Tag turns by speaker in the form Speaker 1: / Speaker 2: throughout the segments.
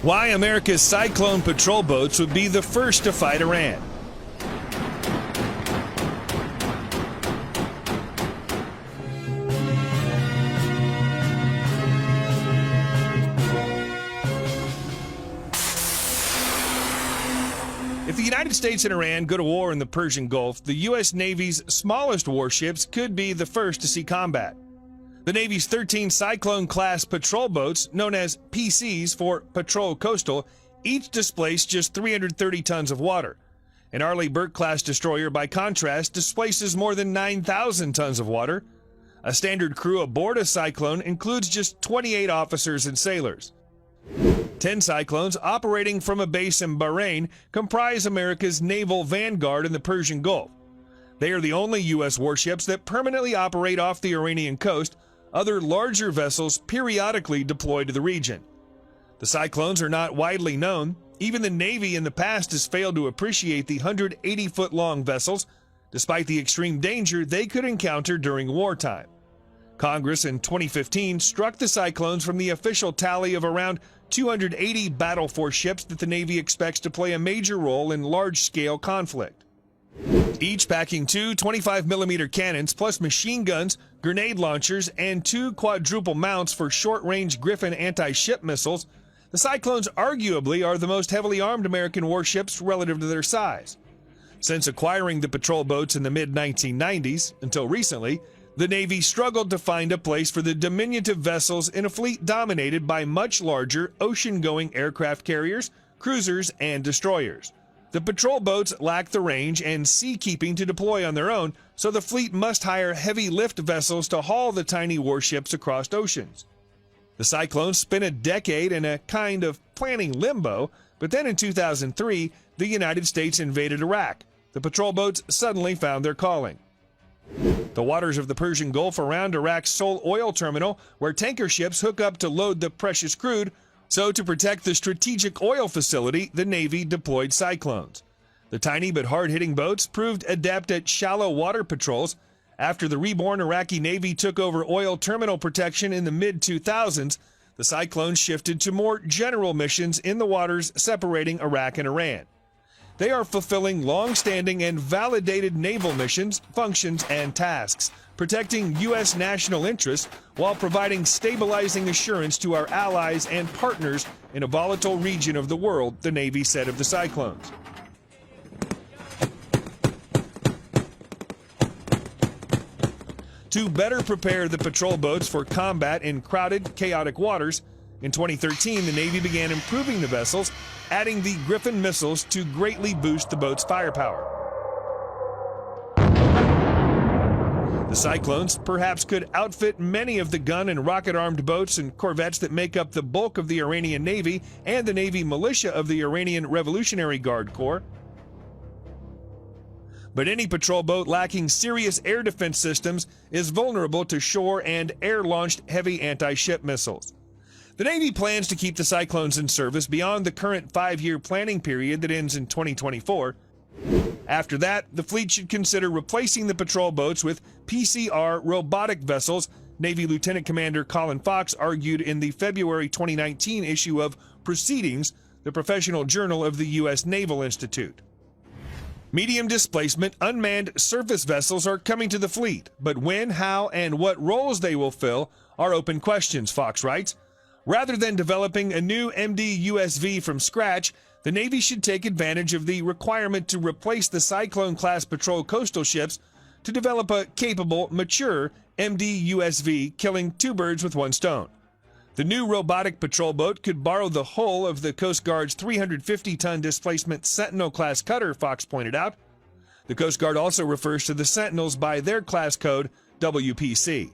Speaker 1: Why America's Cyclone patrol boats would be the first to fight Iran. If the United States and Iran go to war in the Persian Gulf, the U.S. Navy's smallest warships could be the first to see combat. The Navy's 13 Cyclone-class patrol boats, known as PCs for Patrol Coastal, each displace just 330 tons of water. An Arleigh Burke-class destroyer, by contrast, displaces more than 9,000 tons of water. A standard crew aboard a Cyclone includes just 28 officers and sailors. 10 Cyclones operating from a base in Bahrain comprise America's naval vanguard in the Persian Gulf. They are the only U.S. warships that permanently operate off the Iranian coast. Other larger vessels periodically deploy to the region. The Cyclones are not widely known. Even the Navy in the past has failed to appreciate the 180-foot-long vessels, despite the extreme danger they could encounter during wartime. Congress in 2015 struck the Cyclones from the official tally of around 280 battle force ships that the Navy expects to play a major role in large-scale conflict. Each packing two 25mm cannons plus machine guns, grenade launchers, and two quadruple mounts for short-range Griffin anti-ship missiles, the Cyclones arguably are the most heavily armed American warships relative to their size. Since acquiring the patrol boats in the mid-1990s, until recently, the Navy struggled to find a place for the diminutive vessels in a fleet dominated by much larger ocean-going aircraft carriers, cruisers, and destroyers. The patrol boats lack the range and seakeeping to deploy on their own, so the fleet must hire heavy lift vessels to haul the tiny warships across oceans. The Cyclones spent a decade in a kind of planning limbo, but then in 2003, the United States invaded Iraq. The patrol boats suddenly found their calling. The waters of the Persian Gulf around Iraq's sole oil terminal, where tanker ships hook up to load the precious crude. So to protect the strategic oil facility, the Navy deployed Cyclones. The tiny but hard-hitting boats proved adept at shallow water patrols. After the reborn Iraqi Navy took over oil terminal protection in the mid-2000s, the Cyclones shifted to more general missions in the waters separating Iraq and Iran. They are fulfilling long-standing and validated naval missions, functions, and tasks, protecting U.S. national interests while providing stabilizing assurance to our allies and partners in a volatile region of the world, the Navy said of the Cyclones. To better prepare the patrol boats for combat in crowded, chaotic waters, in 2013, the Navy began improving the vessels, adding the Griffin missiles to greatly boost the boat's firepower. The Cyclones perhaps could outfit many of the gun and rocket-armed boats and corvettes that make up the bulk of the Iranian Navy and the Navy militia of the Iranian Revolutionary Guard Corps. But any patrol boat lacking serious air defense systems is vulnerable to shore and air-launched heavy anti-ship missiles. The Navy plans to keep the Cyclones in service beyond the current 5-year planning period that ends in 2024. After that, the fleet should consider replacing the patrol boats with PCR robotic vessels, Navy Lieutenant Commander Colin Fox argued in the February 2019 issue of Proceedings, the professional journal of the U.S. Naval Institute. Medium displacement, unmanned surface vessels are coming to the fleet, but when, how, and what roles they will fill are open questions, Fox writes. Rather than developing a new MD-USV from scratch, the Navy should take advantage of the requirement to replace the Cyclone-class patrol coastal ships to develop a capable, mature MD-USV, killing two birds with one stone. The new robotic patrol boat could borrow the hull of the Coast Guard's 350-ton displacement Sentinel-class cutter, Fox pointed out. The Coast Guard also refers to the Sentinels by their class code, WPC.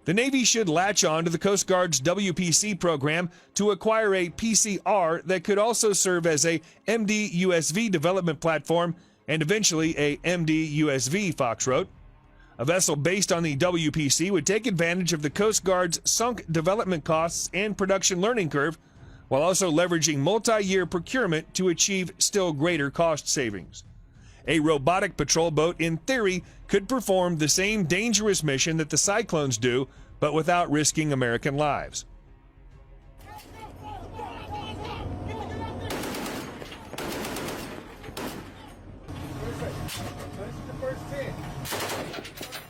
Speaker 1: The Navy should latch on to the Coast Guard's WPC program to acquire a PCR that could also serve as a MD-USV development platform and eventually a MD-USV, Fox wrote. A vessel based on the WPC would take advantage of the Coast Guard's sunk development costs and production learning curve, while also leveraging multi-year procurement to achieve still greater cost savings. A robotic patrol boat, in theory, could perform the same dangerous mission that the Cyclones do, but without risking American lives.
Speaker 2: So this is the first 10.